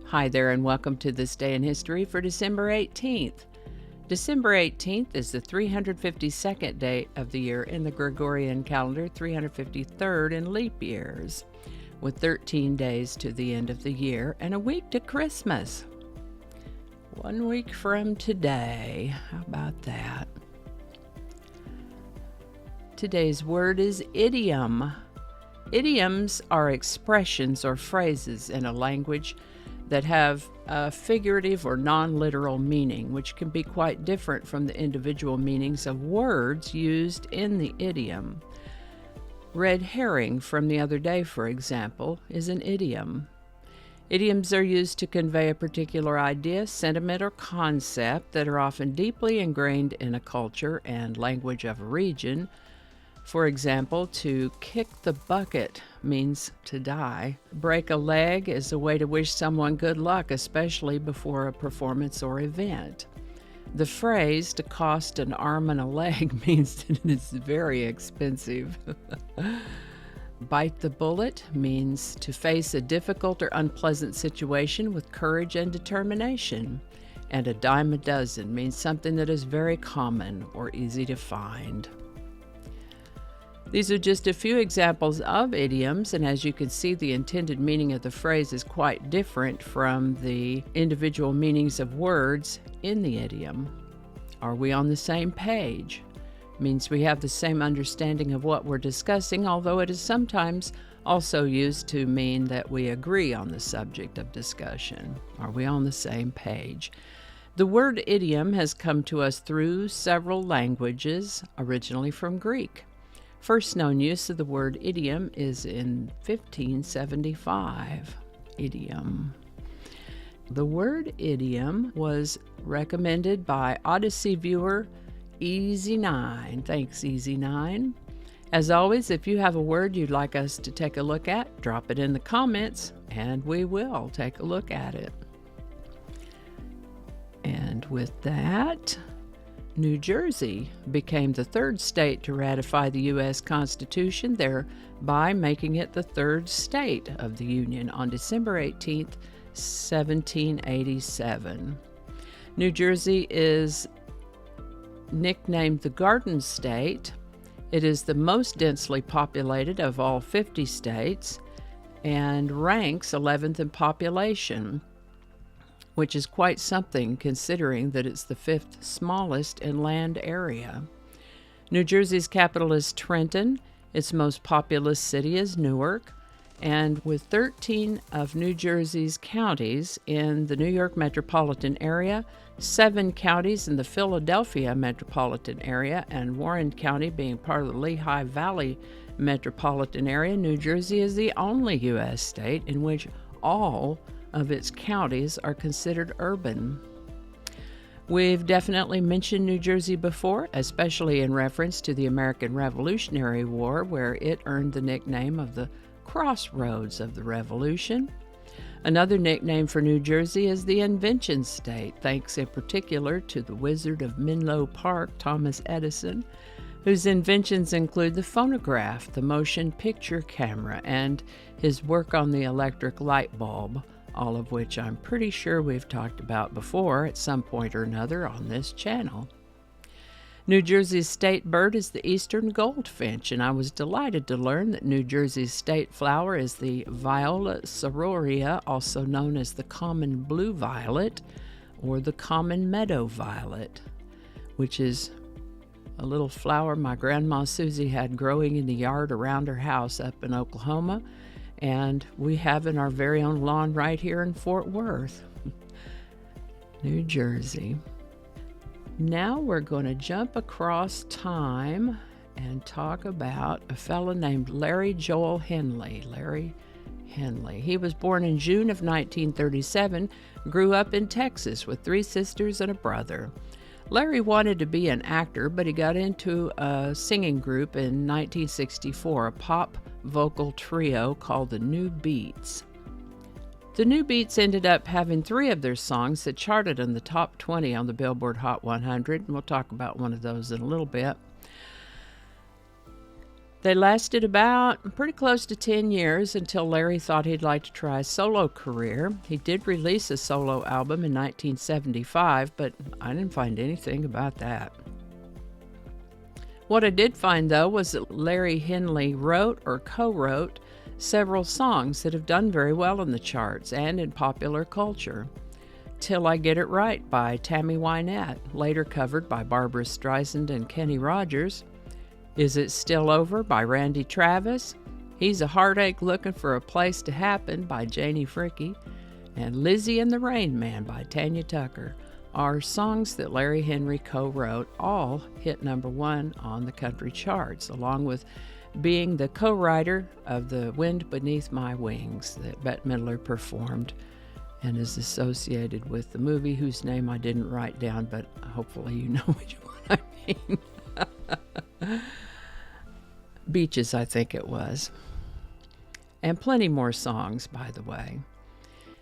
Hi there and welcome to This Day in History for December 18th. December 18th is the 352nd day of the year in the Gregorian calendar, 353rd in leap years, with 13 days to the end of the year and a week to Christmas. 1 week from today. How about that? Today's word is idiom. Idioms are expressions or phrases in a language that have a figurative or non-literal meaning, which can be quite different from the individual meanings of words used in the idiom. Red herring from the other day, for example, is an idiom. Idioms are used to convey a particular idea, sentiment, or concept that are often deeply ingrained in a culture and language of a region. For example, to kick the bucket means to die. Break a leg is a way to wish someone good luck, especially before a performance or event. The phrase to cost an arm and a leg means that it is very expensive. Bite the bullet means to face a difficult or unpleasant situation with courage and determination. And a dime a dozen means something that is very common or easy to find. These are just a few examples of idioms, and as you can see, the intended meaning of the phrase is quite different from the individual meanings of words in the idiom. Are we on the same page? Means we have the same understanding of what we're discussing, although it is sometimes also used to mean that we agree on the subject of discussion. Are we on the same page? The word idiom has come to us through several languages, originally from Greek. First known use of the word idiom is in 1575. Idiom. The word idiom was recommended by Odyssey viewer Easy9. Thanks, Easy9. As always, if you have a word you'd like us to take a look at, drop it in the comments and we will take a look at it. And with that, New Jersey became the third state to ratify the U.S. Constitution, thereby making it the third state of the Union on December 18, 1787. New Jersey is nicknamed the Garden State. It is the most densely populated of all 50 states and ranks 11th in population, which is quite something considering that it's the fifth smallest in land area. New Jersey's capital is Trenton. Its most populous city is Newark. And with 13 of New Jersey's counties in the New York metropolitan area, 7 counties in the Philadelphia metropolitan area, and Warren County being part of the Lehigh Valley metropolitan area, New Jersey is the only U.S. state in which all of its counties are considered urban. We've definitely mentioned New Jersey before, especially in reference to the American Revolutionary War, where it earned the nickname of the Crossroads of the Revolution. Another nickname for New Jersey is the Invention State, thanks in particular to the Wizard of Menlo Park, Thomas Edison, whose inventions include the phonograph, the motion picture camera, and his work on the electric light bulb, all of which I'm pretty sure we've talked about before at some point or another on this channel. New Jersey's state bird is the eastern goldfinch, and I was delighted to learn that New Jersey's state flower is the Viola cerurea, also known as the common blue violet or the common meadow violet, which is a little flower my grandma Susie had growing in the yard around her house up in Oklahoma, and we have in our very own lawn right here in Fort Worth, New Jersey. Now we're going to jump across time and talk about a fellow named Larry Joel Henley. Larry Henley. He was born in June of 1937, grew up in Texas with 3 sisters and a brother. Larry wanted to be an actor, but he got into a singing group in 1964, a pop vocal trio called the Newbeats. The Newbeats ended up having 3 of their songs that charted in the top 20 on the Billboard Hot 100, and we'll talk about one of those in a little bit. They lasted about pretty close to 10 years until Larry thought he'd like to try a solo career. He did release a solo album in 1975, but I didn't find anything about that. What I did find, though, was that Larry Henley wrote or co-wrote several songs that have done very well in the charts and in popular culture. Till I Get It Right by Tammy Wynette, later covered by Barbra Streisand and Kenny Rogers. Is It Still Over by Randy Travis. He's a Heartache Looking for a Place to Happen by Janie Fricke. And Lizzie and the Rain Man by Tanya Tucker are songs that Larry Henry co-wrote, all hit number 1 on the country charts, along with being the co-writer of The Wind Beneath My Wings that Bette Midler performed and is associated with the movie whose name I didn't write down, but hopefully you know which one I mean. Beaches, I think it was. And plenty more songs, by the way.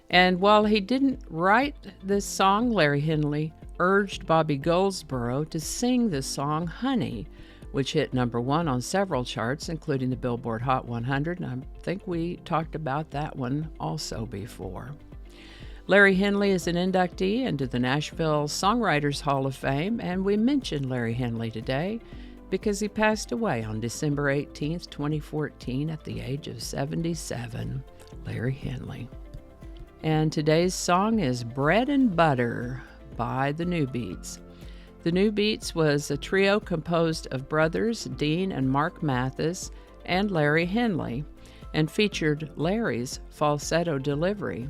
And while he didn't write this song, Larry Henley urged Bobby Goldsboro to sing the song Honey, which hit number 1 on several charts, including the Billboard Hot 100, and I think we talked about that one also before. Larry Henley is an inductee into the Nashville Songwriters Hall of Fame, and we mention Larry Henley today because he passed away on December 18th, 2014 at the age of 77. Larry Henley. And today's song is Bread and Butter by the Newbeats. The Newbeats was a trio composed of brothers Dean and Mark Mathis and Larry Henley, and featured Larry's falsetto delivery.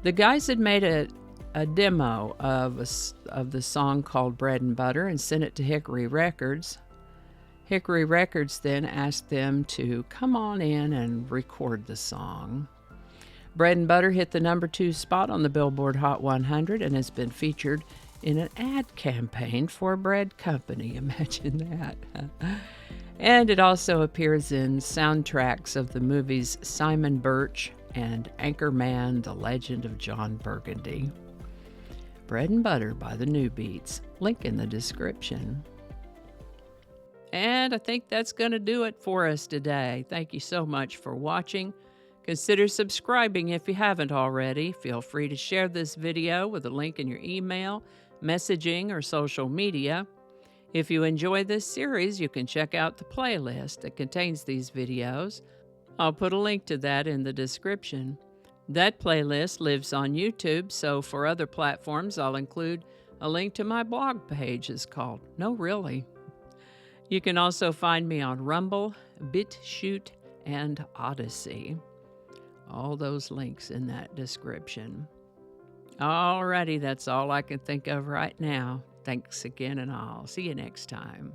The guys had made a demo of the song called Bread and Butter and sent it to Hickory Records. Hickory Records then asked them to come on in and record the song. Bread and Butter hit the number 2 spot on the Billboard Hot 100 and has been featured in an ad campaign for a bread company. Imagine that. And it also appears in soundtracks of the movies Simon Birch and Anchorman, The Legend of John Burgundy. Bread and Butter by the Newbeats. Link in the description. And I think that's going to do it for us today. Thank you so much for watching. Consider subscribing if you haven't already. Feel free to share this video with a link in your email, messaging, or social media. If you enjoy this series, you can check out the playlist that contains these videos. I'll put a link to that in the description. That playlist lives on YouTube, so for other platforms, I'll include a link to my blog page. It's called No Really. You can also find me on Rumble, BitChute, and Odyssey. All those links in that description. Alrighty, that's all I can think of right now. Thanks again, and I'll see you next time.